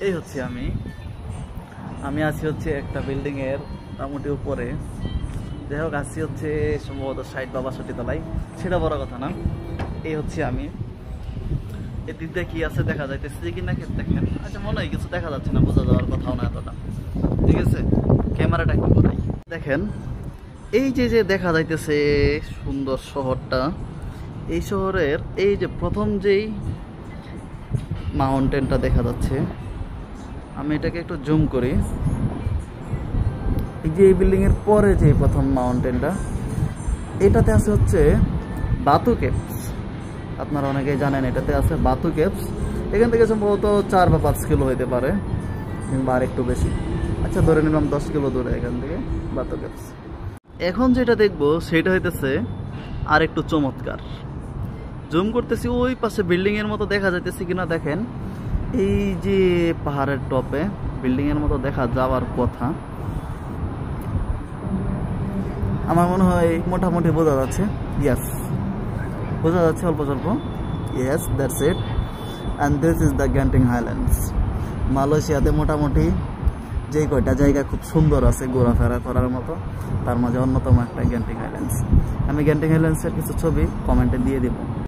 এই হচ্ছে আমি আছি হচ্ছে একটা বিল্ডিং এর মোটামুটি উপরে। যাই হোক, আছি হচ্ছে সম্ভবত 60 বা 62 তলায়, সেটা বড় কথা না। এই হচ্ছে আমি, এই দিক দিয়ে কি আছে দেখা যাইতেছে কিনা দেখেন। আচ্ছা, মনে হয় কিছু দেখা যাচ্ছে না, বোঝা যাওয়ার কথাও না এতটা। ঠিক আছে, ক্যামেরাটা একটু কোথায় দেখেন। এই যে দেখা যাইতেছে সুন্দর শহরটা, এই শহরের এই যে প্রথম যেই মাউন্টেনটা দেখা যাচ্ছে, আমি এটাকে একটু জুম করি। এই যে এই বিল্ডিং এর পরে যে প্রথম মাউন্টেনটা, এটাতে আছে হচ্ছে বাতু কেভস। আপনারা অনেকেই জানেন এটাতে আছে বাতু কেভস। এখান থেকে সম্ভবত 4 বা 5 কিলো হইতে পারে, কিংবা আর একটু বেশি। আচ্ছা, ধরে নিলাম 10 কিলো দূরে এখান থেকে বাতু কেভস। এখন যেটা দেখবো সেটা হইতেছে আর একটু চমৎকার। জুম করতেছি, ওই পাশে বিল্ডিং এর মতো দেখা যাইতেছে কিনা দেখেন। এই যে পাহাড়ের টপে বিল্ডিং এর মতো দেখা যাওয়ার কথা, আমার মনে হয় মোটামুটি বোঝা যাচ্ছে। ইয়েস, বোঝা যাচ্ছে অল্প স্বল্প। Yes, that's it. And this is the granting Highlands. মালয়েশিয়াতে মোটামুটি যেই কয়টা জায়গা খুব সুন্দর আছে ঘোরাফেরা করার মতো, তার মাঝে অন্যতম একটা গ্যান্টিং হাইল্যান্ডস। আমি গ্যান্টিং হাইল্যান্ডসের কিছু ছবি কমেন্টে দিয়ে দেবো।